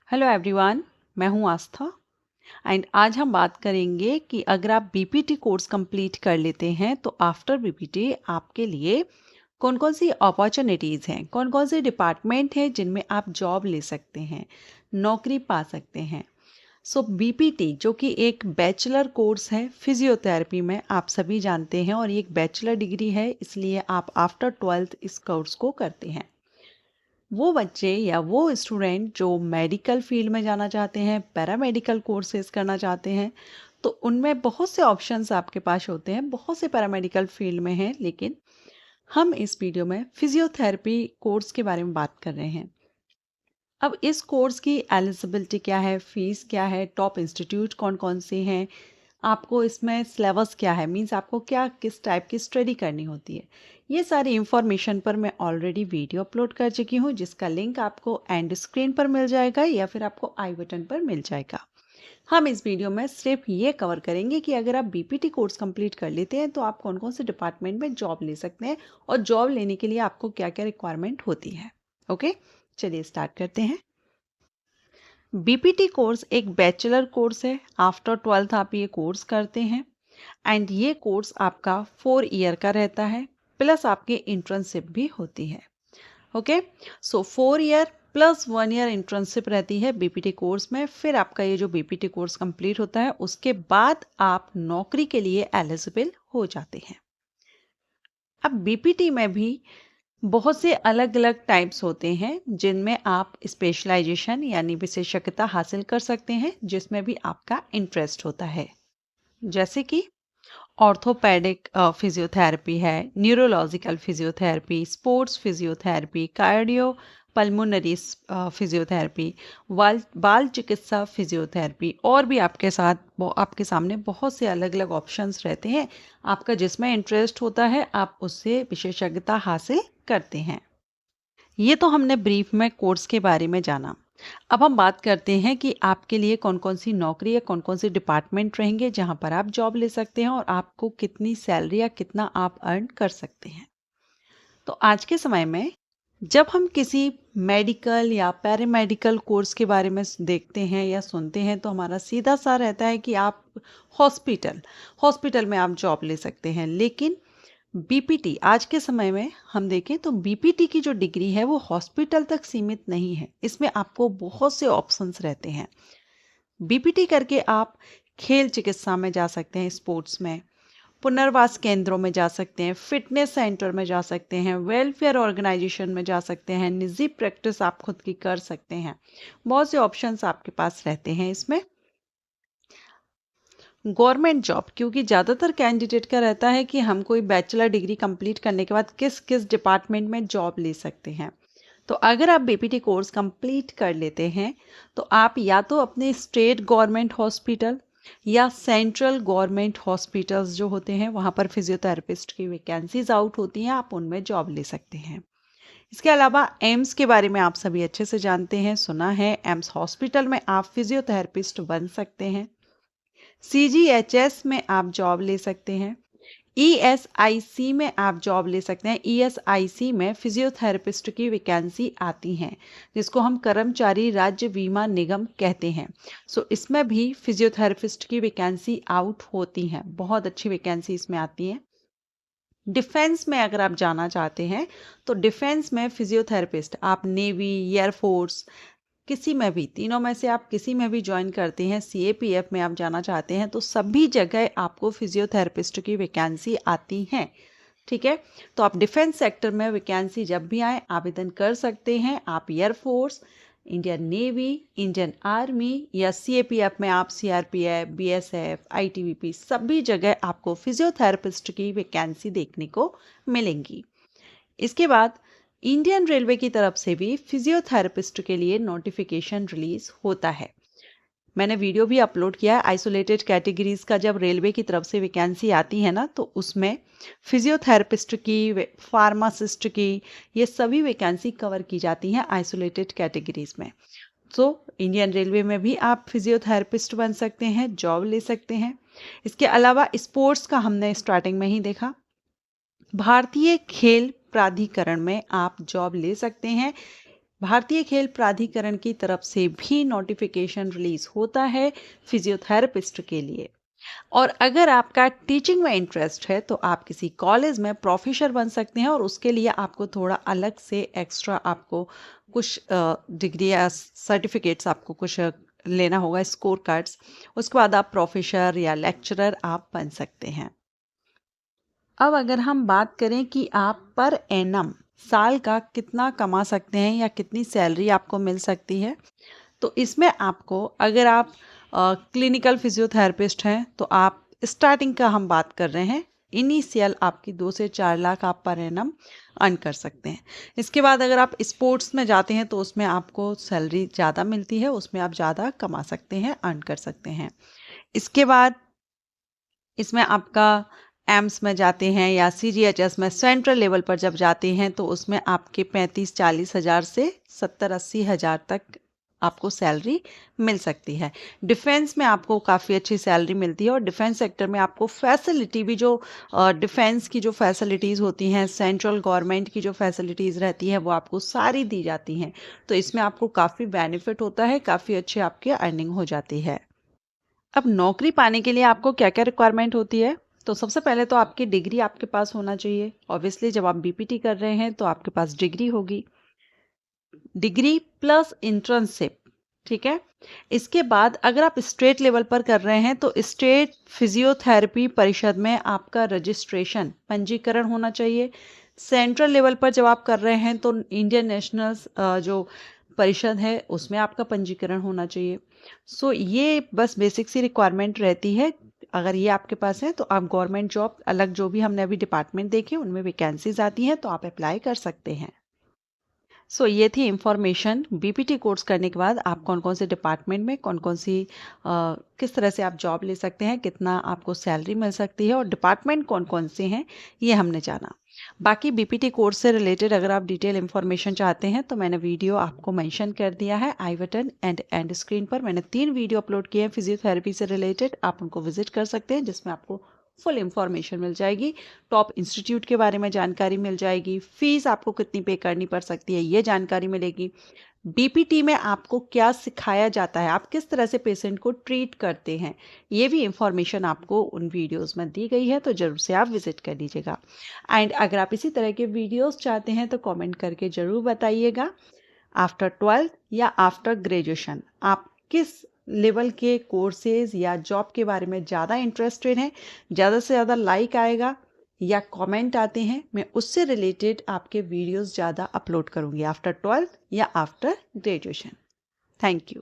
Hello everyone, मैं हूं आस्था and आज हम बात करेंगे कि अगर आप बीपीटी कोर्स कंप्लीट कर लेते हैं तो आफ्टर बीपीटी आपके लिए कौन कौन सी अपॉर्चुनिटीज़ हैं, कौन कौन से डिपार्टमेंट हैं जिनमें आप जॉब ले सकते हैं, नौकरी पा सकते हैं। सो बीपीटी जो कि एक बैचलर कोर्स है फिजियोथेरेपी में, आप सभी जानते हैं, और ये एक बैचलर डिग्री है, इसलिए आप आफ्टर 12th इस कोर्स को करते हैं। वो बच्चे या वो स्टूडेंट जो मेडिकल फील्ड में जाना चाहते हैं, पैरामेडिकल कोर्सेज करना चाहते हैं, तो उनमें बहुत से ऑप्शंस आपके पास होते हैं, बहुत से पैरामेडिकल फील्ड में हैं, लेकिन हम इस वीडियो में फिजियोथेरेपी कोर्स के बारे में बात कर रहे हैं। अब इस कोर्स की एलिजिबिलिटी क्या है, फीस क्या है, टॉप इंस्टीट्यूट कौन कौन से हैं, आपको इसमें सिलेबस क्या है, मींस आपको क्या किस टाइप की स्टडी करनी होती है, ये सारी इंफॉर्मेशन पर मैं ऑलरेडी वीडियो अपलोड कर चुकी हूँ, जिसका लिंक आपको एंड स्क्रीन पर मिल जाएगा या फिर आपको आई बटन पर मिल जाएगा। हम इस वीडियो में सिर्फ ये कवर करेंगे कि अगर आप बीपीटी कोर्स कंप्लीट कर लेते हैं तो आप कौन कौन से डिपार्टमेंट में जॉब ले सकते हैं और जॉब लेने के लिए आपको क्या क्या रिक्वायरमेंट होती है। ओके, चलिए स्टार्ट करते हैं। बीपीटी कोर्स एक बैचलर कोर्स है। आफ्टर 12th आप ये कोर्स करते हैं एंड ये कोर्स आपका 4 ईयर का रहता है, प्लस आपकी इंटर्नशिप भी होती है। ओके, सो 4 ईयर प्लस 1 ईयर इंटर्नशिप रहती है बीपीटी कोर्स में। फिर आपका ये जो बीपीटी कोर्स कंप्लीट होता है उसके बाद आप नौकरी के लिए एलिजिबल हो जाते हैं। अब बीपीटी में भी बहुत से अलग अलग टाइप्स होते हैं जिनमें आप स्पेशलाइजेशन यानी विशेषज्ञता हासिल कर सकते हैं, जिसमें भी आपका इंटरेस्ट होता है। जैसे कि ऑर्थोपेडिक फिजियोथेरेपी है, neurological physiotherapy, sports physiotherapy, cardio pulmonary physiotherapy, बाल चिकित्सा फिजियोथेरेपी, और भी आपके सामने बहुत से अलग अलग ऑप्शंस रहते हैं। आपका जिसमें इंटरेस्ट होता है आप उससे विशेषज्ञता हासिल करते हैं। ये तो हमने ब्रीफ में कोर्स के बारे में जाना। अब हम बात करते हैं कि आपके लिए कौन कौन सी नौकरी या कौन कौन से डिपार्टमेंट रहेंगे जहां पर आप जॉब ले सकते हैं और आपको कितनी सैलरी या कितना आप अर्न कर सकते हैं। तो आज के समय में जब हम किसी मेडिकल या पैरामेडिकल कोर्स के बारे में देखते हैं या सुनते हैं तो हमारा सीधा सा रहता है कि आप हॉस्पिटल में आप जॉब ले सकते हैं। लेकिन बीपीटी आज के समय में हम देखें तो बीपीटी की जो डिग्री है वो हॉस्पिटल तक सीमित नहीं है, इसमें आपको बहुत से ऑप्शंस रहते हैं। बीपीटी करके आप खेल चिकित्सा में जा सकते हैं, स्पोर्ट्स में, पुनर्वास केंद्रों में जा सकते हैं, फिटनेस सेंटर में जा सकते हैं, वेलफेयर ऑर्गेनाइजेशन में जा सकते हैं, निजी प्रैक्टिस आप खुद की कर सकते हैं। बहुत से ऑप्शंस आपके पास रहते हैं इसमें। गवर्नमेंट जॉब, क्योंकि ज़्यादातर कैंडिडेट का रहता है कि हम कोई बैचलर डिग्री कंप्लीट करने के बाद किस किस डिपार्टमेंट में जॉब ले सकते हैं। तो अगर आप बीपीटी कोर्स कंप्लीट कर लेते हैं तो आप या तो अपने स्टेट गवर्नमेंट हॉस्पिटल या सेंट्रल गवर्नमेंट हॉस्पिटल्स जो होते हैं वहाँ पर फिजियोथेरेपिस्ट की वैकेंसीज आउट होती हैं, आप उनमें जॉब ले सकते हैं। इसके अलावा एम्स के बारे में आप सभी अच्छे से जानते हैं, सुना है। एम्स हॉस्पिटल में आप फिजियोथेरेपिस्ट बन सकते हैं। सीजीएचएस में आप जॉब ले सकते हैं। ईएसआईसी में आप जॉब ले सकते हैं। ईएसआईसी में फिजियोथेरेपिस्ट की वैकेंसी आती हैं, जिसको हम कर्मचारी राज्य बीमा निगम कहते हैं। सो इसमें भी फिजियोथेरेपिस्ट की वैकेंसी आउट होती हैं, बहुत अच्छी वैकेंसी इसमें आती हैं। डिफेंस में अगर आप जाना चाहते हैं तो डिफेंस में फिजियोथेरेपिस्ट आप नेवी, एयरफोर्स, किसी में भी, तीनों में से आप किसी में भी ज्वाइन करते हैं, सीएपीएफ में आप जाना चाहते हैं, तो सभी जगह आपको फिजियोथेरेपिस्ट की वैकेंसी आती हैं। ठीक है, तो आप डिफेंस सेक्टर में वैकेंसी जब भी आए आवेदन कर सकते हैं। आप air force, Indian navy, Indian army या सीएपीएफ में आप सीआरपीएफ, बीएसएफ, आईटीबीपी, सभी जगह आपको फिजियोथेरेपिस्ट की वैकेंसी देखने को मिलेंगी। इसके बाद इंडियन रेलवे की तरफ से भी फिजियोथेरेपिस्ट के लिए नोटिफिकेशन रिलीज होता है। मैंने वीडियो भी अपलोड किया है। आइसोलेटेड कैटेगरीज का जब रेलवे की तरफ से वैकेंसी आती है ना, तो उसमें फिजियोथेरेपिस्ट की, फार्मासिस्ट की, ये सभी वैकेंसी कवर की जाती हैं आइसोलेटेड कैटेगरीज में। तो इंडियन रेलवे में भी आप फिजियोथेरेपिस्ट बन सकते हैं, जॉब ले सकते हैं। इसके अलावा स्पोर्ट्स का हमने स्टार्टिंग में ही देखा। भारतीय खेल प्राधिकरण में आप जॉब ले सकते हैं। भारतीय खेल प्राधिकरण की तरफ से भी नोटिफिकेशन रिलीज होता है फिजियोथेरेपिस्ट के लिए। और अगर आपका टीचिंग में इंटरेस्ट है तो आप किसी कॉलेज में प्रोफेसर बन सकते हैं, और उसके लिए आपको थोड़ा अलग से एक्स्ट्रा आपको कुछ डिग्री या सर्टिफिकेट्स आपको कुछ लेना होगा, स्कोर कार्ड्स। उसके बाद आप प्रोफेसर या लेक्चरर आप बन सकते हैं। अब अगर हम बात करें कि आप पर एनम साल का कितना कमा सकते हैं या कितनी सैलरी आपको मिल सकती है, तो इसमें आपको, अगर आप क्लिनिकल फिजियोथेरेपिस्ट हैं तो आप स्टार्टिंग का हम बात कर रहे हैं, इनिशियल आपकी 2 से 4 लाख आप पर एनम अर्न कर सकते हैं। इसके बाद अगर आप स्पोर्ट्स में जाते हैं तो उसमें आपको सैलरी ज़्यादा मिलती है, उसमें आप ज़्यादा कमा सकते हैं, अर्न कर सकते हैं। इसके बाद इसमें आपका एम्स में जाते हैं या सीजीएचएस में सेंट्रल लेवल पर जब जाते हैं तो उसमें आपके 35-40 हज़ार से 70-80 हज़ार तक आपको सैलरी मिल सकती है। डिफेंस में आपको काफ़ी अच्छी सैलरी मिलती है, और डिफेंस सेक्टर में आपको फैसिलिटी भी, जो डिफेंस की जो फैसिलिटीज़ होती हैं, सेंट्रल गवर्नमेंट की जो फैसिलिटीज़ रहती हैं, वो आपको सारी दी जाती हैं। तो इसमें आपको काफ़ी बेनिफिट होता है, काफ़ी अच्छी आपकी अर्निंग हो जाती है। अब नौकरी पाने के लिए आपको क्या क्या रिक्वायरमेंट होती है? तो सबसे पहले तो आपकी डिग्री आपके पास होना चाहिए। ऑब्वियसली जब आप बीपीटी कर रहे हैं तो आपके पास डिग्री होगी, डिग्री प्लस इंटर्नशिप, ठीक है। इसके बाद अगर आप स्टेट लेवल पर कर रहे हैं तो स्टेट फिजियोथेरेपी परिषद में आपका रजिस्ट्रेशन, पंजीकरण होना चाहिए। सेंट्रल लेवल पर जब आप कर रहे हैं तो इंडियन नेशनल जो परिषद है उसमें आपका पंजीकरण होना चाहिए। सो ये बस बेसिक सी रिक्वायरमेंट रहती है। अगर ये आपके पास है तो आप गवर्नमेंट जॉब, अलग जो भी हमने अभी डिपार्टमेंट देखे उनमें वैकेंसीज आती हैं तो आप अप्लाई कर सकते हैं। सो ये थी इंफॉर्मेशन, बीपीटी कोर्स करने के बाद आप कौन कौन से डिपार्टमेंट में कौन कौन सी किस तरह से आप जॉब ले सकते हैं, कितना आपको सैलरी मिल सकती है, और डिपार्टमेंट कौन कौन से हैं ये हमने जाना। बाकी बीपीटी कोर्स से रिलेटेड अगर आप डिटेल इन्फॉर्मेशन चाहते हैं तो मैंने वीडियो आपको मेंशन कर दिया है आई बटन एंड एंड स्क्रीन पर। मैंने 3 वीडियो अपलोड किए हैं फिजियोथेरेपी से रिलेटेड, आप उनको विजिट कर सकते हैं, जिसमें आपको फुल इंफॉर्मेशन मिल जाएगी। टॉप इंस्टीट्यूट के बारे में जानकारी मिल जाएगी, फीस आपको कितनी पे करनी पड़ सकती है ये जानकारी मिलेगी, बीपीटी में आपको क्या सिखाया जाता है, आप किस तरह से पेशेंट को ट्रीट करते हैं, ये भी इंफॉर्मेशन आपको उन वीडियोस में दी गई है, तो जरूर से आप विजिट कर लीजिएगा। एंड अगर आप इसी तरह के वीडियोस चाहते हैं तो कमेंट करके ज़रूर बताइएगा। आफ्टर 12th या आफ्टर ग्रेजुएशन आप किस लेवल के कोर्सेज या जॉब के बारे में ज़्यादा इंटरेस्टेड हैं, ज़्यादा से ज़्यादा लाइक आएगा या कमेंट आते हैं, मैं उससे रिलेटेड आपके वीडियोस ज़्यादा अपलोड करूँगी आफ्टर 12th या आफ्टर ग्रेजुएशन। Thank you.